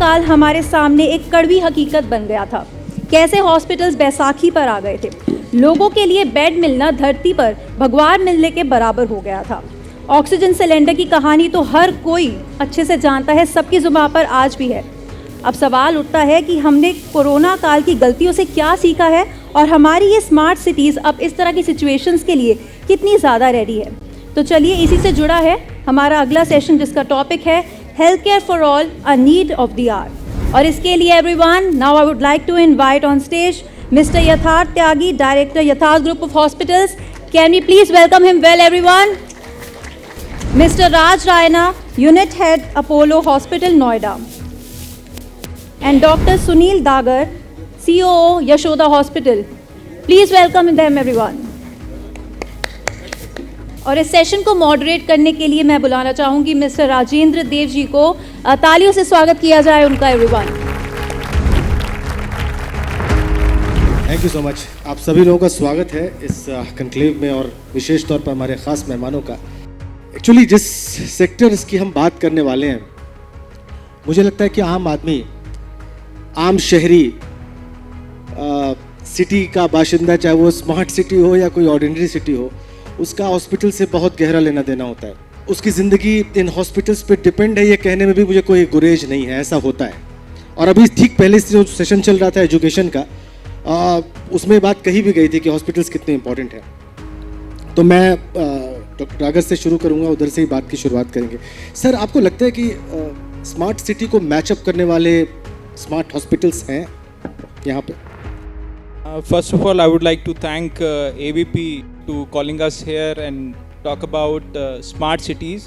काल हमारे सामने एक कड़वी हकीकत बन गया था। कैसे हॉस्पिटल्स बैसाखी पर आ गए थे। लोगों के लिए बेड मिलना धरती पर भगवान मिलने के बराबर हो गया था। ऑक्सीजन सिलेंडर की कहानी तो हर कोई अच्छे से जानता है, सबकी जुबान पर आज भी है। अब सवाल उठता है कि हमने कोरोना काल की गलतियों से क्या सीखा है और हमारी ये स्मार्ट सिटीज़ अब इस तरह की सिचुएशंस के लिए कितनी ज़्यादा रेडी है। तो चलिए इसी से जुड़ा है हमारा अगला सेशन, जिसका टॉपिक है health care for all, a need of the hour. और इसके लिए everyone, now I would like to invite on stage mister Yatharth Tyagi, director Yatharth group of hospitals. Can we please welcome him well everyone. Mister Raj Raina, unit head Apollo hospital Noida, and Dr. Sunil Dagar, COO Yashoda Hospital. Please welcome them everyone. और इस session को moderate करने के लिए मैं बुलाना चाहूँगी mister Rajendra Dev ji को। तालियों से स्वागत किया जाए उनका everyone. Thank you so much. आप सभी लोगों का स्वागत है इस कंक्लेव में, और विशेष तौर पर हमारे ख़ास मेहमानों का। एक्चुअली जिस सेक्टर्स की हम बात करने वाले हैं, मुझे लगता है कि आम आदमी, आम शहरी, सिटी का बाशिंदा, चाहे वो स्मार्ट सिटी हो या कोई ऑर्डिनरी सिटी हो, उसका हॉस्पिटल से बहुत गहरा लेना देना होता है। उसकी ज़िंदगी इन हॉस्पिटल्स पे डिपेंड है, ये कहने में भी मुझे कोई गुरेज नहीं है, ऐसा होता है। और अभी ठीक पहले से जो सेशन चल रहा था एजुकेशन का, उसमें बात कही भी गई थी कि हॉस्पिटल्स कितने इंपॉर्टेंट हैं। तो मैं डॉक्टर डागर से शुरू करूँगा, उधर से ही बात की शुरुआत करेंगे। सर, आपको लगता है कि स्मार्ट सिटी को मैचअप करने वाले स्मार्ट हॉस्पिटल्स हैं यहाँ पे? First of all, I would like to thank ABP to calling us here and talk about smart cities.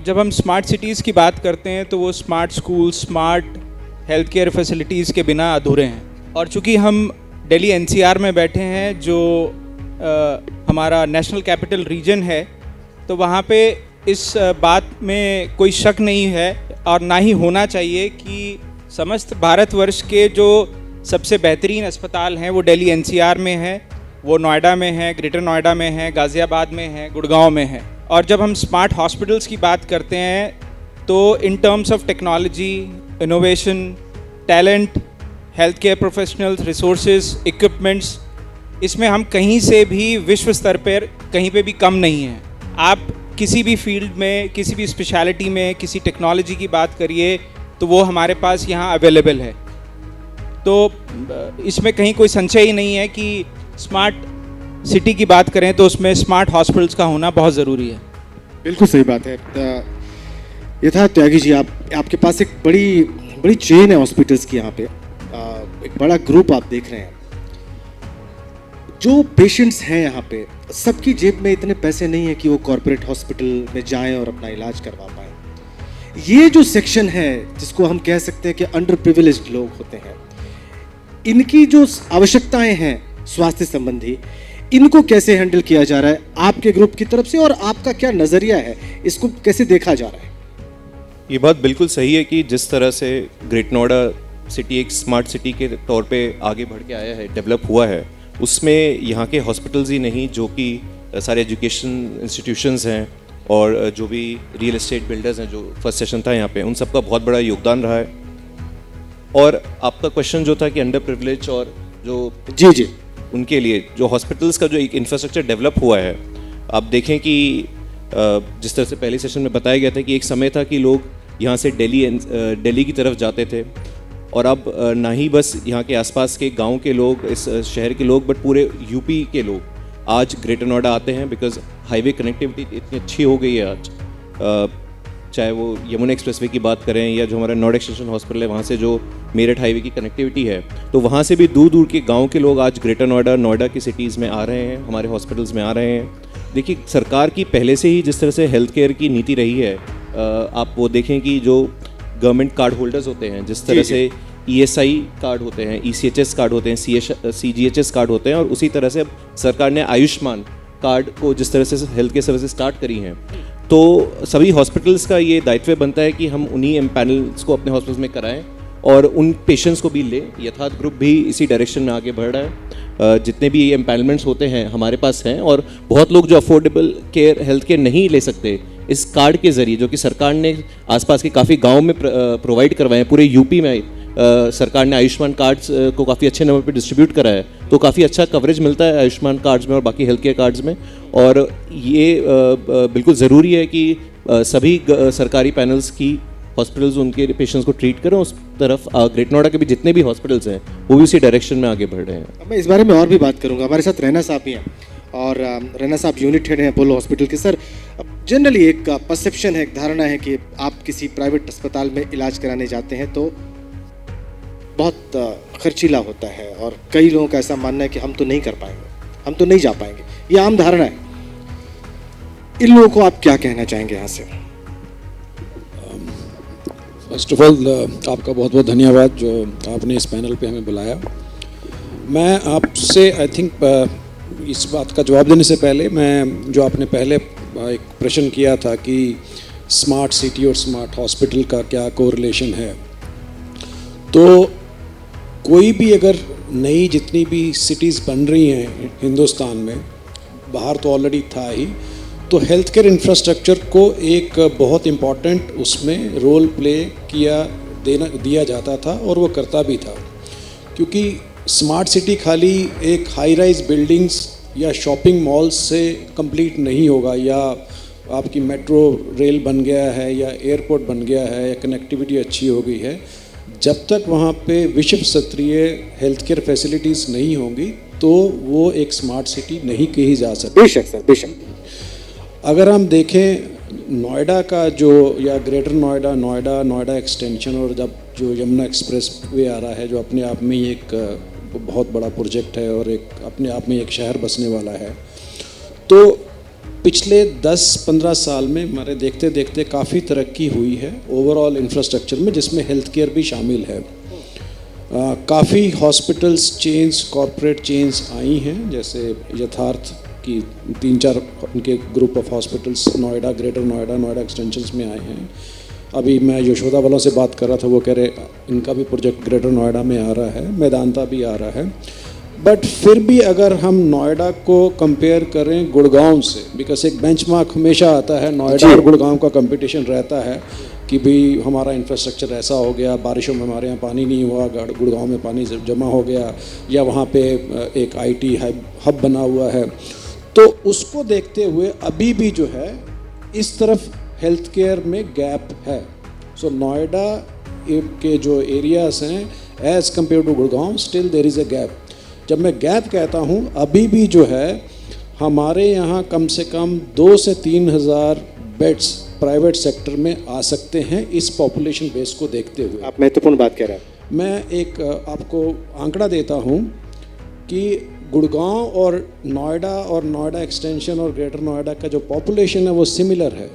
जब हम smart cities की बात करते हैं तो वो smart schools, smart health care facilities के बिना अधूरे हैं। और चूँकि हम दिल्ली NCR में बैठे हैं, जो हमारा नेशनल कैपिटल रीजन है, तो वहाँ पे इस बात में कोई शक नहीं है और ना ही होना चाहिए कि समस्त भारतवर्ष के जो सबसे बेहतरीन अस्पताल हैं वो दिल्ली NCR में है, वो नोएडा में है, ग्रेटर नोएडा में है, गाज़ियाबाद में है, गुड़गांव में है। और जब हम स्मार्ट हॉस्पिटल्स की बात करते हैं तो in terms of technology, innovation, talent, health care professionals, resources, equipments, इसमें हम कहीं से भी विश्व स्तर पर कहीं पे भी कम नहीं हैं। आप किसी भी फील्ड में, किसी भी स्पेशलिटी में, किसी टेक्नोलॉजी की बात करिए तो वो हमारे पास यहाँ अवेलेबल है। तो इसमें कहीं कोई संशय ही नहीं है कि स्मार्ट सिटी की बात करें तो उसमें स्मार्ट हॉस्पिटल्स का होना बहुत ज़रूरी है। बिल्कुल सही बात है। यथार्थ त्यागी जी, आपके पास एक बड़ी चेन है हॉस्पिटल्स की यहाँ पे, एक बड़ा ग्रुप आप देख रहे हैं। जो पेशेंट्स हैं यहाँ पे, सबकी जेब में इतने पैसे नहीं है कि वो कॉर्पोरेट हॉस्पिटल में जाएं और अपना इलाज करवा पाएं। ये जो सेक्शन है, जिसको हम कह सकते हैं कि अंडर प्रिविलेज्ड लोग होते हैं, इनकी जो आवश्यकताएं हैं स्वास्थ्य संबंधी, इनको कैसे हैंडल किया जा रहा है आपके ग्रुप की तरफ से, और आपका क्या नज़रिया है, इसको कैसे देखा जा रहा है? ये बात बिल्कुल सही है कि जिस तरह से ग्रेट नोएडा सिटी एक स्मार्ट सिटी के तौर पे आगे बढ़ के आया है, डेवलप हुआ है, उसमें यहाँ के हॉस्पिटल्स ही नहीं, जो कि सारे एजुकेशन इंस्टीट्यूशंस हैं और जो भी रियल एस्टेट बिल्डर्स हैं, जो फर्स्ट सेशन था यहाँ पे, उन सबका बहुत बड़ा योगदान रहा है। और आपका क्वेश्चन जो था कि अंडर प्रिविलेज और जो जी उनके लिए जो हॉस्पिटल्स का जो एक इंफ्रास्ट्रक्चर डेवलप हुआ है, आप देखें कि जिस तरह से पहले सेशन में बताया गया था कि एक समय था कि लोग यहाँ से दिल्ली की तरफ जाते थे, और अब ना ही बस यहाँ के आसपास के गांव के लोग, इस शहर के लोग, बट पूरे यूपी के लोग आज ग्रेटर नोएडा आते हैं, बिकॉज हाईवे कनेक्टिविटी इतनी अच्छी हो गई है आज। चाहे वो यमुना एक्सप्रेसवे की बात करें या जो हमारा नोएडा एक्सटेंशन हॉस्पिटल है, वहाँ से जो मेरठ हाईवे की कनेक्टिविटी है, तो वहाँ से भी दूर दूर के गांव के लोग आज ग्रेटर नोएडा की सिटीज़ में आ रहे हैं, हमारे हॉस्पिटल्स में आ रहे हैं। देखिए, सरकार की पहले से ही जिस तरह से हेल्थ केयर की नीति रही है, आप वो देखें कि जो गवर्नमेंट कार्ड होल्डर्स होते हैं, जिस तरह से ESI कार्ड होते हैं, ECHS कार्ड होते हैं, CGHS कार्ड होते हैं, और उसी तरह से सरकार ने आयुष्मान कार्ड को जिस तरह से हेल्थ केयर सर्विसेज स्टार्ट करी हैं, तो सभी हॉस्पिटल्स का ये दायित्व बनता है कि हम उन्हीं एम्पैनल्स को अपने हॉस्पिटल्स में कराएं और उन पेशेंट्स को भी लें। यथार्थ ग्रुप भी इसी डायरेक्शन में आगे बढ़ रहा है। जितने भी एम्पैनलमेंट्स होते हैं हमारे पास हैं, और बहुत लोग जो अफोर्डेबल केयर हेल्थ केयर नहीं ले सकते इस कार्ड के ज़रिए, जो कि सरकार ने आसपास के काफ़ी गाँव में प्रोवाइड करवाए हैं, पूरे यूपी में सरकार ने आयुष्मान कार्ड्स को काफ़ी अच्छे नंबर पे डिस्ट्रीब्यूट करा है, तो काफ़ी अच्छा कवरेज मिलता है आयुष्मान कार्ड्स में और बाकी हेल्थ केयर कार्ड्स में। और ये बिल्कुल ज़रूरी है कि सभी सरकारी पैनल्स की हॉस्पिटल्स उनके पेशेंट्स को ट्रीट करें। उस तरफ ग्रेटर नोएडा के भी जितने भी हॉस्पिटल्स हैं वो भी उसी डायरेक्शन में आगे बढ़ रहे हैं। मैं इस बारे में और भी बात करूंगा। हमारे साथ रैना साहब भी हैं और रैना साहब यूनिट हेड हैं अपोलो हॉस्पिटल के। सर, जनरली एक परसेप्शन है, एक धारणा है कि आप किसी प्राइवेट अस्पताल में इलाज कराने जाते हैं तो बहुत खर्चीला होता है और कई लोगों का ऐसा मानना है कि हम तो नहीं कर पाएंगे, हम तो नहीं जा पाएंगे। ये आम धारणा है। इन लोगों को आप क्या कहना चाहेंगे यहाँ से? फर्स्ट ऑफ ऑल आपका बहुत बहुत धन्यवाद जो आपने इस पैनल पे हमें बुलाया। मैं आपसे आई थिंक इस बात का जवाब देने से पहले मैं जो आपने पहले एक प्रश्न किया था कि स्मार्ट सिटी और स्मार्ट हॉस्पिटल का क्या कोरिलेशन है, तो कोई भी अगर नई जितनी भी सिटीज़ बन रही हैं हिंदुस्तान में, बाहर तो ऑलरेडी था ही, तो हेल्थ केयर इंफ्रास्ट्रक्चर को एक बहुत इम्पॉर्टेंट उसमें रोल प्ले दिया जाता था और वो करता भी था। क्योंकि स्मार्ट सिटी खाली एक हाई राइज बिल्डिंग्स या शॉपिंग मॉल्स से कंप्लीट नहीं होगा, या आपकी मेट्रो रेल बन गया है या एयरपोर्ट बन गया है या कनेक्टिविटी अच्छी हो गई है, जब तक वहाँ पे विश्व स्तरीय हेल्थ केयर फैसिलिटीज़ नहीं होंगी तो वो एक स्मार्ट सिटी नहीं कही जा सकती। बेशक सर, बेशक। अगर हम देखें नोएडा का जो, या ग्रेटर नोएडा, नोएडा एक्सटेंशन, और जब जो यमुना एक्सप्रेस वे आ रहा है जो अपने आप में ही एक बहुत बड़ा प्रोजेक्ट है और एक अपने आप में एक शहर बसने वाला है, तो पिछले 10-15 साल में हमारे देखते देखते काफ़ी तरक्की हुई है ओवरऑल इंफ्रास्ट्रक्चर में, जिसमें हेल्थ केयर भी शामिल है। काफ़ी हॉस्पिटल्स चेंज, कॉरपोरेट चेंज आई हैं, जैसे यथार्थ की 3-4 उनके group of hospitals Noida, greater Noida, Noida extensions में आए हैं। अभी मैं यशोदा वालों से बात कर रहा था, वो कह रहे इनका भी प्रोजेक्ट ग्रेटर नोएडा में आ रहा है, मेदांता भी आ रहा है। बट फिर भी अगर हम नोएडा को कंपेयर करें गुड़गांव से, बिकॉज एक बेंचमार्क हमेशा आता है, नोएडा और गुड़गांव का कंपटीशन रहता है कि भाई हमारा इंफ्रास्ट्रक्चर ऐसा हो गया, बारिशों में हमारे यहाँ पानी नहीं हुआ, गुड़गांव में पानी जमा हो गया, या वहाँ पे एक IT हब बना हुआ है। तो उसको देखते हुए अभी भी जो है इस तरफ हेल्थ केयर में गैप है। सो नोएडा के जो एरियाज हैं as compare to Gurgaon, still there is a gap. जब मैं गैप कहता हूँ, अभी भी जो है हमारे यहाँ कम से कम 2 से 3 हज़ार बेड्स प्राइवेट सेक्टर में आ सकते हैं इस पॉपुलेशन बेस को देखते हुए। आप महत्वपूर्ण बात कह रहे हैं। मैं एक आपको आंकड़ा देता हूँ कि गुड़गांव और नोएडा एक्सटेंशन और ग्रेटर नोएडा का जो पॉपुलेशन है वो सिमिलर है,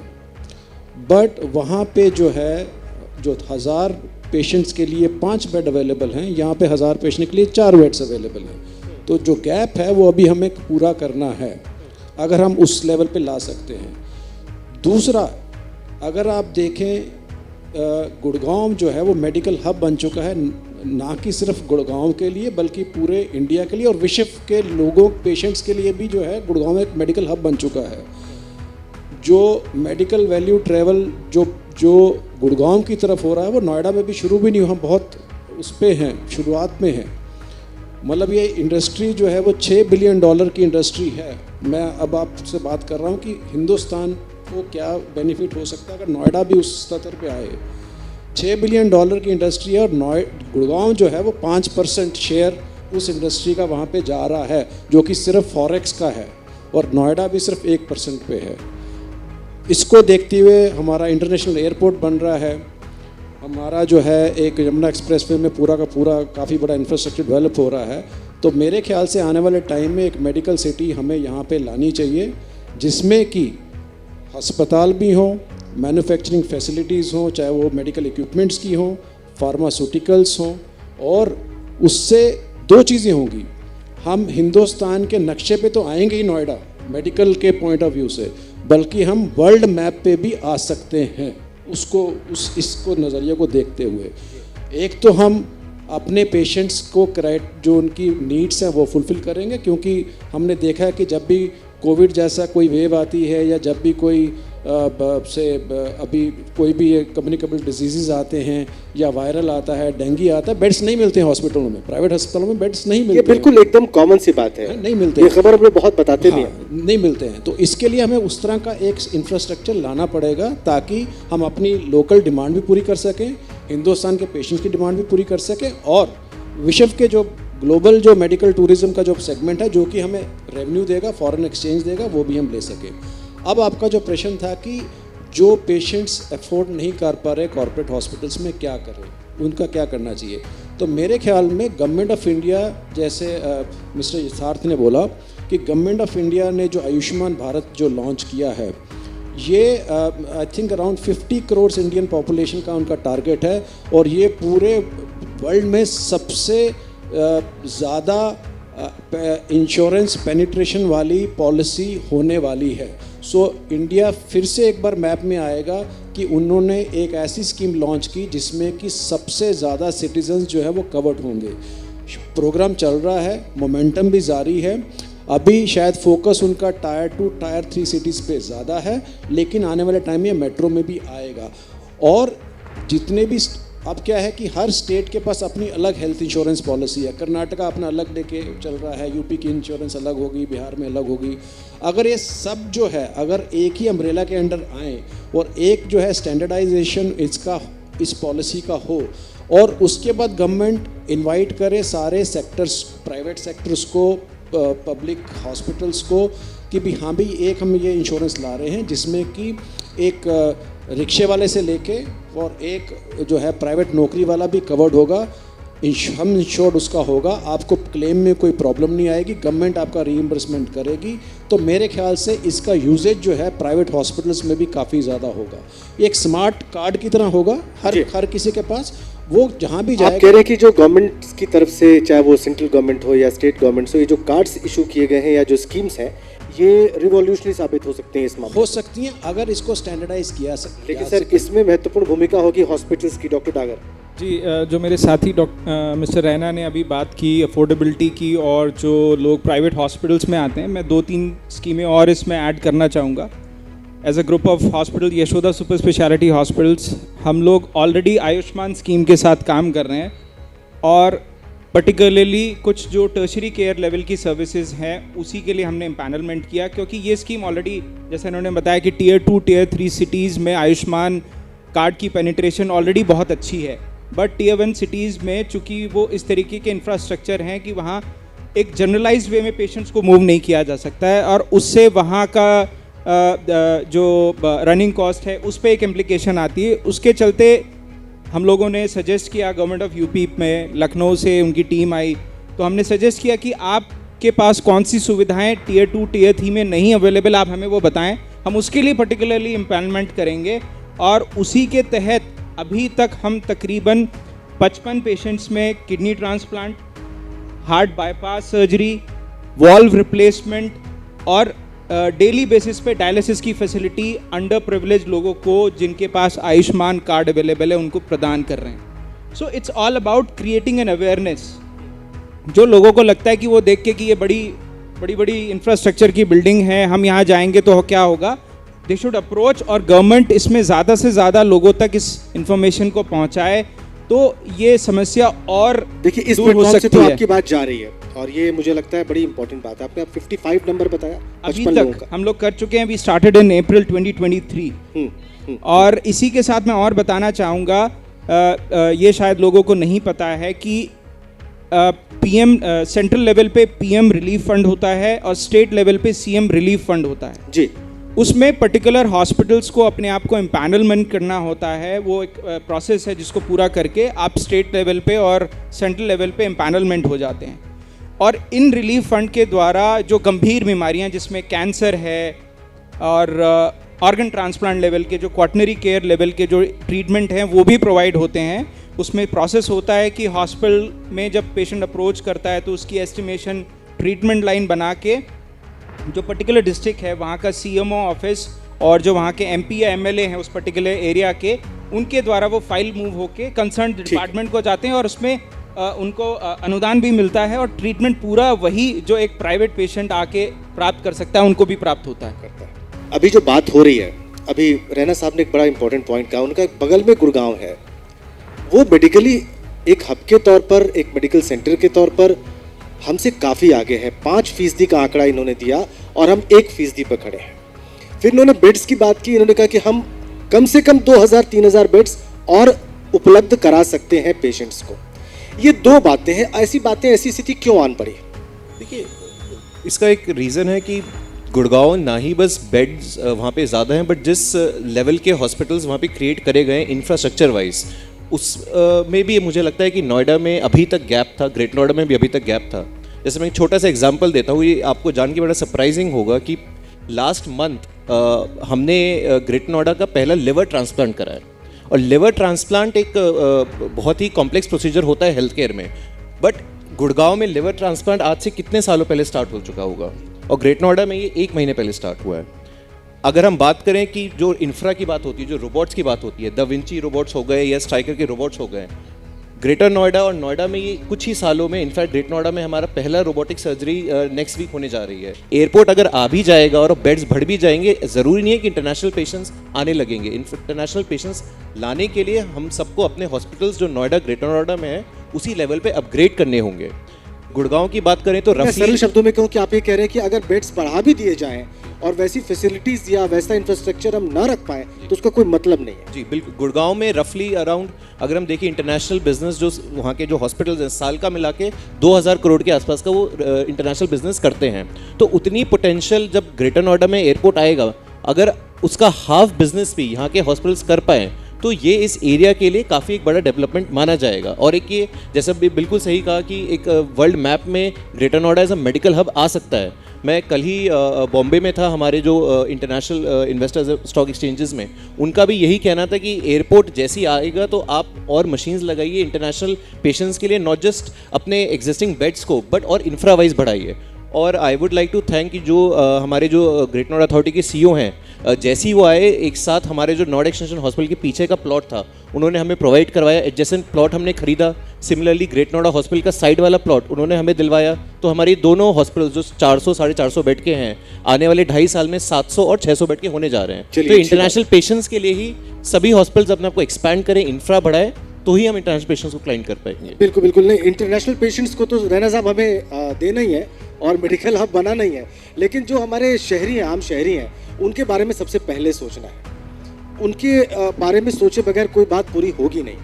बट वहाँ पे जो है जो 1000 पेशेंट्स के लिए 5 बेड अवेलेबल हैं, यहाँ पे 1000 पेशेंट के लिए 4 बेड्स अवेलेबल हैं। तो जो गैप है वो अभी हमें पूरा करना है, अगर हम उस लेवल पे ला सकते हैं। दूसरा, अगर आप देखें गुड़गांव जो है वो मेडिकल हब बन चुका है, ना कि सिर्फ गुड़गांव के लिए बल्कि पूरे इंडिया के लिए और विश्व के लोगों, पेशेंट्स के लिए भी जो है गुड़गांव एक मेडिकल हब बन चुका है। जो मेडिकल वैल्यू ट्रैवल जो गुड़गांव की तरफ हो रहा है वो नोएडा में भी शुरू भी नहीं हुआ, हम बहुत उस पे हैं, शुरुआत में हैं। मतलब ये इंडस्ट्री जो है वो $6 बिलियन की इंडस्ट्री है। मैं अब आपसे बात कर रहा हूँ कि हिंदुस्तान को क्या बेनिफिट हो सकता है अगर नोएडा भी उस स्तर पे आए। $6 बिलियन की इंडस्ट्री है और गुड़गांव जो है वो 5% शेयर उस इंडस्ट्री का वहाँ पे जा रहा है, जो कि सिर्फ फॉरेक्स का है, और नोएडा भी सिर्फ 1% पे है। इसको देखते हुए हमारा इंटरनेशनल एयरपोर्ट बन रहा है, हमारा जो है एक यमुना एक्सप्रेसवे में पूरा का पूरा काफ़ी बड़ा इंफ्रास्ट्रक्चर डेवलप हो रहा है। तो मेरे ख्याल से आने वाले टाइम में एक मेडिकल सिटी हमें यहाँ पे लानी चाहिए, जिसमें कि अस्पताल भी हों, मैन्युफैक्चरिंग फैसिलिटीज़ हों, चाहे वो मेडिकल इक्विपमेंट्स की हों, फार्मास्यूटिकल्स हों, और उससे 2 चीज़ें होंगी। हम हिंदुस्तान के नक्शे पे तो आएंगे ही नोएडा मेडिकल के पॉइंट ऑफ व्यू से, बल्कि हम वर्ल्ड मैप पे भी आ सकते हैं इसको नज़रिए को देखते हुए। एक तो हम अपने पेशेंट्स को जो उनकी नीड्स हैं वो फुलफ़िल करेंगे, क्योंकि हमने देखा है कि जब भी कोविड जैसा कोई वेव आती है या जब भी कोई अभी कोई भी कम्युनिकेबल डिजीज़ आते हैं या वायरल आता है, डेंगू आता है, बेड्स नहीं मिलते हैं हॉस्पिटलों में, प्राइवेट अस्पतालों में बेड्स नहीं ये मिलते बिल्कुल एकदम कॉमन सी बात है, नहीं मिलते ये खबर हमें बहुत बताते भी हैं। नहीं मिलते हैं। तो इसके लिए हमें उस तरह का एक इंफ्रास्ट्रक्चर लाना पड़ेगा ताकि हम अपनी लोकल डिमांड भी पूरी कर सकें, हिंदुस्तान के पेशेंट्स की डिमांड भी पूरी कर सकें, और विश्व के जो ग्लोबल जो मेडिकल टूरिज्म का जो सेगमेंट है जो कि हमें रेवेन्यू देगा, फॉरेन एक्सचेंज देगा, वो भी हम ले सकें। अब आपका जो प्रश्न था कि जो पेशेंट्स अफोर्ड नहीं कर पा रहे कॉर्पोरेट हॉस्पिटल्स में क्या करें, उनका क्या करना चाहिए, तो मेरे ख्याल में गवर्नमेंट ऑफ इंडिया, जैसे मिस्टर यथार्थ ने बोला कि गवर्नमेंट ऑफ इंडिया ने जो आयुष्मान भारत जो लॉन्च किया है, ये I think around 50 crore Indian population का उनका टारगेट है, और ये पूरे वर्ल्ड में सबसे ज़्यादा इंश्योरेंस पेनिट्रेशन वाली पॉलिसी होने वाली है। सो इंडिया फिर से एक बार मैप में आएगा कि उन्होंने एक ऐसी स्कीम लॉन्च की जिसमें कि सबसे ज़्यादा सिटीजन्स जो है वो कवर्ड होंगे। प्रोग्राम चल रहा है, मोमेंटम भी जारी है। अभी शायद फोकस उनका टायर 2 टायर 3 सिटीज़ पे ज़्यादा है, लेकिन आने वाले टाइम में मेट्रो में भी आएगा। और जितने भी अब क्या है कि हर स्टेट के पास अपनी अलग हेल्थ इंश्योरेंस पॉलिसी है। कर्नाटका अपना अलग लेके चल रहा है, यूपी की इंश्योरेंस अलग होगी, बिहार में अलग होगी। अगर ये सब जो है अगर एक ही अम्ब्रेला के अंडर आए और एक जो है स्टैंडर्डाइजेशन इसका इस पॉलिसी का हो, और उसके बाद गवर्नमेंट इनवाइट करे सारे सेक्टर्स, प्राइवेट सेक्टर्स को, पब्लिक हॉस्पिटल्स को, कि भी हाँ भी एक हम ये इंश्योरेंस ला रहे हैं जिसमें कि एक रिक्शे वाले से लेके और एक जो है प्राइवेट नौकरी वाला भी कवर्ड होगा, हम इंश्योर्ड उसका होगा, आपको क्लेम में कोई प्रॉब्लम नहीं आएगी, गवर्नमेंट आपका रीइंबर्समेंट करेगी। तो मेरे ख्याल से इसका यूजेज जो है प्राइवेट हॉस्पिटल्स में भी काफ़ी ज़्यादा होगा। ये एक स्मार्ट कार्ड की तरह होगा हर किसी के पास, वो जहाँ भी जाएगा। आप कह रहे हैं कि जो गवर्नमेंट की तरफ से, चाहे वो सेंट्रल गवर्नमेंट हो या स्टेट गवर्नमेंट हो, ये जो कार्ड्स इशू किए गए हैं या जो स्कीम्स हैं, ये रिवॉल्यूशनरी साबित हो सकते हैं इस मामले में। हो सकती हैं अगर इसको स्टैंडर्डाइज किया लेकिन सर इसमें महत्वपूर्ण भूमिका होगी हॉस्पिटल्स की। डॉक्टर डागर जी, जो मेरे साथी मिस्टर रैना ने अभी बात की अफोर्डेबिलिटी की, और जो लोग प्राइवेट हॉस्पिटल्स में आते हैं, मैं 2-3 स्कीमें और इसमें ऐड करना चाहूँगा। As a group of hospital Yashoda super speciality hospitals, हम लोग ऑलरेडी आयुष्मान स्कीम के साथ काम कर रहे हैं, और पर्टिकुलरली कुछ जो टर्शरी केयर लेवल की सर्विसेज हैं उसी के लिए हमने एम्पैनलमेंट किया, क्योंकि ये स्कीम ऑलरेडी, जैसे इन्होंने बताया कि टियर 2 टियर 3 सिटीज़ में आयुष्मान कार्ड की पेनिट्रेशन ऑलरेडी बहुत अच्छी है, बट टियर 1 सिटीज़ में चूँकि वो इस तरीके के इंफ्रास्ट्रक्चर हैं कि वहाँ एक जनरलाइज्ड वे में पेशेंट्स को मूव नहीं किया जा सकता है, और उससे वहाँ का जो रनिंग कॉस्ट है उस पर एक इम्प्लीकेशन आती है। उसके चलते हम लोगों ने सजेस्ट किया, गवर्नमेंट ऑफ यूपी में लखनऊ से उनकी टीम आई, तो हमने सजेस्ट किया कि आपके पास कौन सी सुविधाएं टियर 2 टियर 3 में नहीं अवेलेबल, आप हमें वो बताएं, हम उसके लिए पर्टिकुलरली इम्पैनलमेंट करेंगे। और उसी के तहत अभी तक हम तकरीबन 55 पेशेंट्स में kidney transplant, heart bypass surgery, valve replacement और डेली बेसिस पे डायलिसिस की फैसिलिटी अंडर प्रिविलेज लोगों को जिनके पास आयुष्मान कार्ड अवेलेबल है उनको प्रदान कर रहे हैं। So it's all about creating an awareness. जो लोगों को लगता है कि वो देख के कि ये बड़ी इंफ्रास्ट्रक्चर की बिल्डिंग है, हम यहाँ जाएंगे तो क्या होगा, दे शुड अप्रोच, और गवर्नमेंट इसमें ज़्यादा से ज़्यादा लोगों तक इस इंफॉर्मेशन को पहुँचाए, तो ये समस्या और देखिए इस दूर हो प्लेटफॉर्म से सकती तो है। आपकी बात जा रही है, और ये मुझे लगता है बड़ी इंपॉर्टेंट बात है। आपने 55 नंबर बताया, अभी 55 लोगों तक का। हम लोग कर चुके हैं, वी स्टार्टेड इन अप्रैल 2023। और इसी के साथ मैं और बताना चाहूँगा, ये शायद लोगों को नहीं पता है कि पीएम सेंट्रल लेवल पे पीएम रिलीफ फंड होता है और स्टेट लेवल पे सीएम रिलीफ फंड होता है जी। उसमें पर्टिकुलर हॉस्पिटल्स को अपने आप को एम्पैनलमेंट करना होता है। वो एक प्रोसेस है जिसको पूरा करके आप स्टेट लेवल पे और सेंट्रल लेवल पे एम्पैनलमेंट हो जाते हैं। और इन रिलीफ फंड के द्वारा जो गंभीर बीमारियां जिसमें कैंसर है और ऑर्गन ट्रांसप्लांट लेवल के, जो क्वाटनरी केयर लेवल के जो ट्रीटमेंट हैं वो भी प्रोवाइड होते हैं। उसमें प्रोसेस होता है कि हॉस्पिटल में जब पेशेंट अप्रोच करता है तो उसकी एस्टिमेशन ट्रीटमेंट लाइन बना के जो पर्टिकुलर डिस्ट्रिक्ट है वहाँ का सीएमओ ऑफिस और जो वहाँ के एमपी या एमएलए हैं उस पर्टिकुलर एरिया के, उनके द्वारा वो फाइल मूव होके कंसर्न डिपार्टमेंट को जाते हैं और उसमें उनको अनुदान भी मिलता है और ट्रीटमेंट पूरा वही जो एक प्राइवेट पेशेंट आके प्राप्त कर सकता है उनको भी प्राप्त होता है। अभी जो बात हो रही है, अभी रैना साहब ने एक बड़ा इंपॉर्टेंट पॉइंट कहा, उनका बगल में गुड़गांव है, वो मेडिकली एक हब के तौर पर, एक मेडिकल सेंटर के तौर पर हमसे काफ़ी आगे है। 5% का आंकड़ा इन्होंने दिया और हम 1% पर खड़े हैं। फिर इन्होंने बेड्स की बात की, इन्होंने कहा कि हम कम से कम 2000-3000 बेड्स और उपलब्ध करा सकते हैं पेशेंट्स को। ये दो बातें हैं, ऐसी बातें, ऐसी स्थिति क्यों आन पड़ी? देखिए, इसका एक रीज़न है कि गुड़गांव ना ही बस बेड्स वहाँ पे ज़्यादा हैं, बट जिस लेवल के हॉस्पिटल्स वहाँ पे क्रिएट करे गए इंफ्रास्ट्रक्चर वाइज, उस में भी मुझे लगता है कि नोएडा में अभी तक गैप था, ग्रेट नोएडा में भी अभी तक गैप था। जैसे मैं एक छोटा सा एग्जांपल देता हूँ, ये आपको जान के बड़ा सरप्राइजिंग होगा कि लास्ट मंथ हमने ग्रेट नोएडा का पहला लिवर ट्रांसप्लांट कराया। और लिवर ट्रांसप्लांट एक बहुत ही कॉम्प्लेक्स प्रोसीजर होता है हेल्थ केयर में, बट गुड़गांव में लिवर ट्रांसप्लांट आज से कितने सालों पहले स्टार्ट हो चुका होगा, और ग्रेट नोएडा में ये 1 महीने पहले स्टार्ट हुआ है। अगर हम बात करें कि जो इंफ्रा की बात होती है, जो रोबोट्स की बात होती है, दा विंची रोबोट्स हो गए या स्ट्राइकर के रोबोट्स हो गए, ग्रेटर नोएडा और नोएडा में ये कुछ ही सालों में, इनफैक्ट ग्रेट नोएडा में हमारा पहला रोबोटिक सर्जरी नेक्स्ट वीक होने जा रही है। एयरपोर्ट अगर आ भी जाएगा और बेड्स बढ़ भी जाएंगे, ज़रूरी नहीं है कि इंटरनेशनल पेशेंट्स आने लगेंगे। इंटरनेशनल पेशेंट्स लाने के लिए हम सबको अपने हॉस्पिटल्स जो नोएडा, ग्रेटर नोएडा में है, उसी लेवल पे अपग्रेड करने होंगे। गुड़गांव की बात करें तो मैं रफली सरल शब्दों में कहूँ कि आप ये कह रहे हैं कि अगर बेड्स बढ़ा भी दिए जाएं और वैसी फैसिलिटीज या वैसा इंफ्रास्ट्रक्चर हम ना रख पाएं तो उसका कोई मतलब नहीं है। जी बिल्कुल, गुड़गांव में रफली अराउंड अगर हम देखिए इंटरनेशनल बिजनेस जो वहाँ के जो हॉस्पिटल्स हैं, साल का मिला के 2000 करोड़ के आसपास का वो इंटरनेशनल बिजनेस करते हैं। तो उतनी पोटेंशियल जब ग्रेटर नोएडा में एयरपोर्ट आएगा, अगर उसका हाफ बिजनेस भी यहाँ के हॉस्पिटल्स कर पाएँ तो ये इस एरिया के लिए काफ़ी एक बड़ा डेवलपमेंट माना जाएगा। और एक ये जैसा भी बिल्कुल सही कहा कि एक वर्ल्ड मैप में greater Noida as a medical hub आ सकता है। मैं कल ही बॉम्बे में था, हमारे जो इंटरनेशनल इन्वेस्टर्स स्टॉक एक्सचेंजेस में, उनका भी यही कहना था कि एयरपोर्ट जैसे ही आएगा तो आप और मशीन्स लगाइए इंटरनेशनल पेशेंट्स के लिए, नॉट जस्ट अपने एग्जिस्टिंग बेड्स को बट और इंफ्रा वाइज बढ़ाइए। और I would like to thank कि जो हमारे जो ग्रेट नोएडा अथॉरिटी के सीईओ हैं, जैसे ही वो आए, एक साथ हमारे जो नोएडा एक्सटेंशन हॉस्पिटल के पीछे का प्लॉट था उन्होंने हमें प्रोवाइड करवाया, एडजेसेंट प्लॉट हमने खरीदा। सिमिलरली ग्रेट नोएडा हॉस्पिटल का साइड वाला प्लॉट उन्होंने हमें दिलवाया। तो हमारी दोनों हॉस्पिटल जो 400-450 बेड के हैं, आने वाले 2.5 साल में 700 और 600 बेड के होने जा रहे हैं। तो इंटरनेशनल पेशेंट्स के लिए ही सभी हॉस्पिटल्स अपने आपको एक्सपैंड करें, इंफ्रा बढ़ाए, तो ही हम इंटरनेशनल पेशेंट्स को क्लाइंट कर पाएंगे। बिल्कुल बिल्कुल नहीं, इंटरनेशनल पेशेंट्स को तो रैना साहब हमें देना ही है और मेडिकल हब बनाना ही है, लेकिन जो हमारे शहरी हैं, आम शहरी हैं, उनके बारे में सबसे पहले सोचना है। उनके बारे में सोचे बगैर कोई बात पूरी होगी नहीं।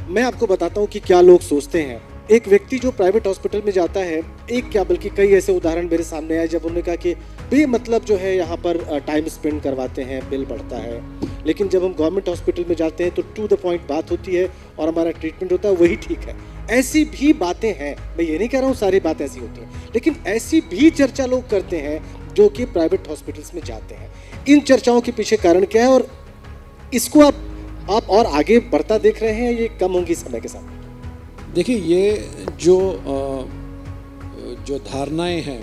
मैं आपको बताता हूँ कि क्या लोग सोचते हैं। एक व्यक्ति जो प्राइवेट हॉस्पिटल में जाता है, एक क्या बल्कि कई ऐसे उदाहरण मेरे सामने आए जब उन्होंने कहा कि बेमतलब जो है यहाँ पर टाइम स्पेंड करवाते हैं, बिल बढ़ता है, लेकिन जब हम गवर्नमेंट हॉस्पिटल में जाते हैं तो टू द पॉइंट बात होती है और हमारा ट्रीटमेंट होता है, वही ठीक है। ऐसी भी बातें हैं, मैं ये नहीं कह रहा हूँ सारी बातें ऐसी होती हैं, लेकिन ऐसी भी चर्चा लोग करते हैं जो कि प्राइवेट हॉस्पिटल्स में जाते हैं। इन चर्चाओं के पीछे कारण क्या है और इसको आप और आगे बढ़ता देख रहे हैं, ये कम होंगी समय के साथ? देखिए, ये जो धारणाएं हैं,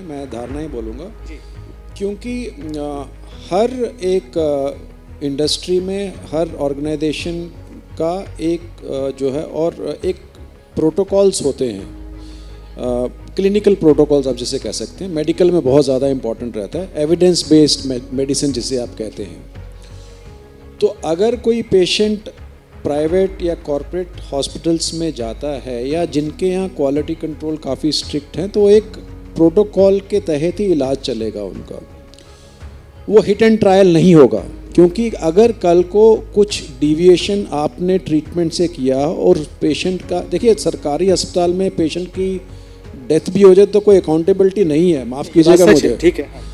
मैं धारणाएं बोलूँगा, क्योंकि हर एक इंडस्ट्री में, हर ऑर्गेनाइजेशन का एक जो है और एक प्रोटोकॉल्स होते हैं, क्लिनिकल प्रोटोकॉल्स आप जिसे कह सकते हैं। मेडिकल में बहुत ज़्यादा इम्पॉर्टेंट रहता है, एविडेंस बेस्ड मेडिसिन जिसे आप कहते हैं। तो अगर कोई पेशेंट प्राइवेट या कॉरपोरेट हॉस्पिटल्स में जाता है या जिनके यहाँ क्वालिटी कंट्रोल काफ़ी स्ट्रिक्ट हैं, तो एक प्रोटोकॉल के तहत ही इलाज चलेगा उनका, वो हिट एंड ट्रायल नहीं होगा। क्योंकि अगर कल को कुछ डिविएशन आपने ट्रीटमेंट से किया और पेशेंट का, देखिए सरकारी अस्पताल में पेशेंट की डेथ भी हो जाए तो कोई अकाउंटेबिलिटी नहीं है, माफ़ कीजिएगा मुझे, ठीक है।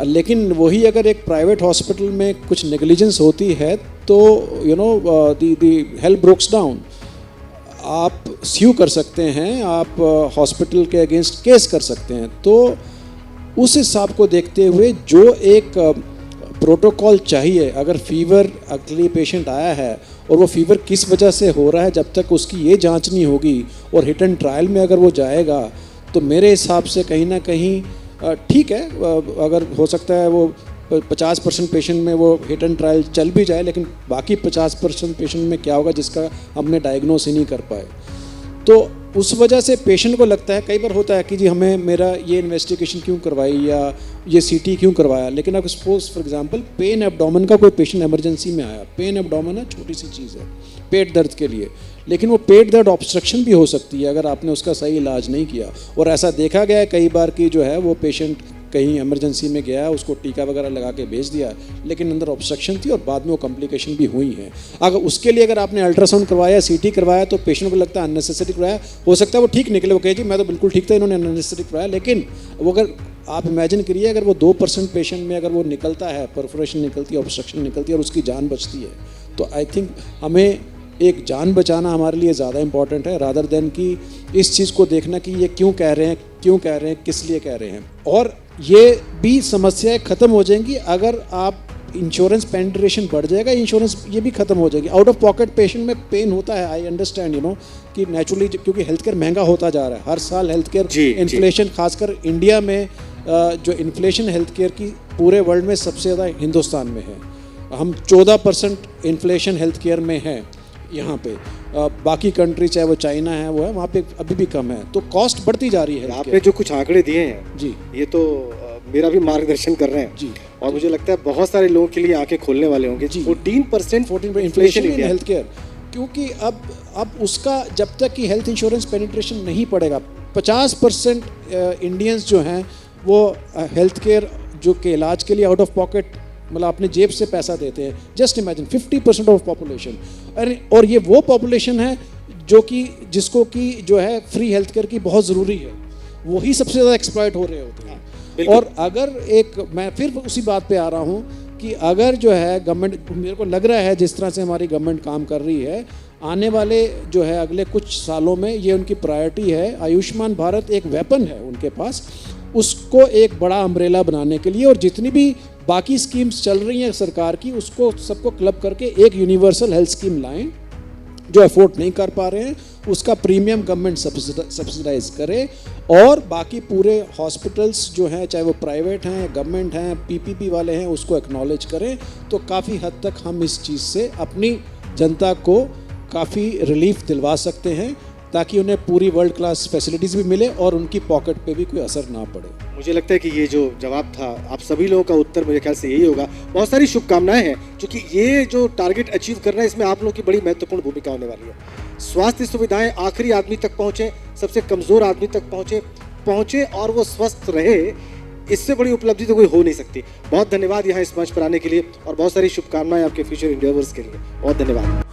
लेकिन वही अगर एक प्राइवेट हॉस्पिटल में कुछ नेग्लिजेंस होती है तो दी हेल्थ ब्रोक्स डाउन, आप स्यू कर सकते हैं, आप हॉस्पिटल के अगेंस्ट केस कर सकते हैं। तो उस हिसाब को देखते हुए जो एक प्रोटोकॉल चाहिए, अगर फीवर अगली पेशेंट आया है और वो फीवर किस वजह से हो रहा है, जब तक उसकी ये जांच नहीं होगी और हिट एंड ट्रायल में अगर वो जाएगा, तो मेरे हिसाब से कहीं ना कहीं ठीक है, अगर हो सकता है वो 50% पेशेंट में वो हिट एंड ट्रायल चल भी जाए, लेकिन बाकी 50% पेशेंट में क्या होगा जिसका हमने डायग्नोस ही नहीं कर पाए। तो उस वजह से पेशेंट को लगता है, कई बार होता है कि जी हमें मेरा ये इन्वेस्टिगेशन क्यों करवाई या ये सीटी क्यों करवाया। लेकिन अब suppose for example pen abdomen का कोई पेशेंट इमरजेंसी में आया, पेन एब्डोमेन है छोटी सी चीज़ है पेट दर्द के लिए, लेकिन वो पेट दर्द ऑब्स्ट्रक्शन भी हो सकती है अगर आपने उसका सही इलाज नहीं किया। और ऐसा देखा गया है कई बार कि जो है वो पेशेंट कहीं इमरजेंसी में गया, उसको टीका वगैरह लगा के भेज दिया, लेकिन अंदर ऑब्स्ट्रक्शन थी और बाद में वो कॉम्प्लिकेशन भी हुई है। अगर उसके लिए अगर आपने अल्ट्रासाउंड करवाया, सीटी करवाया, तो पेशेंट को लगता है अननेसेसरी करवाया, हो सकता है वो ठीक निकले, वो कहे जी मैं तो बिल्कुल ठीक था, इन्होंने अननेसेसरी करवाया। लेकिन वो अगर आप इमेजिन करिए अगर वो 2% पेशेंट में अगर वो निकलता है, परफोरेशन निकलती है, ऑब्स्ट्रक्शन निकलती है और उसकी जान बचती है, तो आई थिंक हमें एक जान बचाना हमारे लिए ज़्यादा इंपॉर्टेंट है रादर देन कि इस चीज़ को देखना कि ये क्यों कह रहे हैं, किस लिए कह रहे हैं। और ये भी समस्याएं ख़त्म हो जाएंगी अगर आप इंश्योरेंस पेनिट्रेशन बढ़ जाएगा, इंश्योरेंस ये भी ख़त्म हो जाएगी। आउट ऑफ पॉकेट पेशेंट में पेन होता है, आई अंडरस्टैंड कि नेचुरली क्योंकि हेल्थ केयर महंगा होता जा रहा है हर साल, हेल्थ केयर इन्फ्लेशन, खासकर इंडिया में जो इन्फ्लेशन हेल्थ केयर की पूरे वर्ल्ड में सबसे ज़्यादा हिंदुस्तान में है। हम 14% इन्फ्लेशन हेल्थ केयर में है यहाँ पे, बाकी कंट्री चाहे वो चाइना है वो है, वहाँ पे अभी भी कम है, तो कॉस्ट बढ़ती जा रही है। आपने जो कुछ आंकड़े दिए हैं जी, ये तो मेरा भी मार्गदर्शन कर रहे हैं जी, और मुझे लगता है बहुत सारे लोगों के लिए आंखें खोलने वाले होंगे। 14% इन्फ्लेशन इन हेल्थ केयर, क्योंकि अब उसका जब तक कि हेल्थ इंश्योरेंस पेनिट्रेशन नहीं पड़ेगा, 50% इंडियंस जो हैं वो हेल्थ केयर जो के इलाज के लिए आउट ऑफ पॉकेट मतलब अपने जेब से पैसा देते हैं। जस्ट इमेजिन 50% ऑफ पॉपुलेशन, और ये वो पॉपुलेशन है जो कि जिसको कि जो है फ्री हेल्थ केयर की बहुत ज़रूरी है, वही सबसे ज़्यादा एक्सप्लॉइट हो रहे होते हैं। और अगर मैं फिर उसी बात पे आ रहा हूँ कि अगर जो है गवर्नमेंट, मेरे को लग रहा है जिस तरह से हमारी गवर्नमेंट काम कर रही है, आने वाले जो है अगले कुछ सालों में ये उनकी प्रायोरिटी है। आयुष्मान भारत एक वेपन है उनके पास, उसको एक बड़ा अम्ब्रेला बनाने के लिए, और जितनी भी बाकी स्कीम्स चल रही हैं सरकार की उसको सबको क्लब करके एक यूनिवर्सल हेल्थ स्कीम लाएं। जो अफोर्ड नहीं कर पा रहे हैं उसका प्रीमियम गवर्नमेंट सब्सिडाइज करे, और बाकी पूरे हॉस्पिटल्स जो हैं चाहे वो प्राइवेट हैं गवर्नमेंट हैं पीपीपी वाले हैं उसको एक्नॉलेज करें, तो काफ़ी हद तक हम इस चीज़ से अपनी जनता को काफ़ी रिलीफ दिलवा सकते हैं, ताकि उन्हें पूरी वर्ल्ड क्लास फैसिलिटीज़ भी मिले और उनकी पॉकेट पे भी कोई असर ना पड़े। मुझे लगता है कि ये जो जवाब था आप सभी लोगों का उत्तर मेरे ख्याल से यही होगा। बहुत सारी शुभकामनाएं हैं, क्योंकि ये जो टारगेट अचीव करना है इसमें आप लोगों की बड़ी महत्वपूर्ण भूमिका होने वाली है। स्वास्थ्य सुविधाएं आखिरी आदमी तक पहुंचे, सबसे कमजोर आदमी तक पहुंचे और वो स्वस्थ रहे, इससे बड़ी उपलब्धि तो कोई हो नहीं सकती। बहुत धन्यवाद यहाँ इस मंच पर आने के लिए और बहुत सारी शुभकामनाएं आपके फ्यूचर इंडियावर्स के लिए। बहुत धन्यवाद।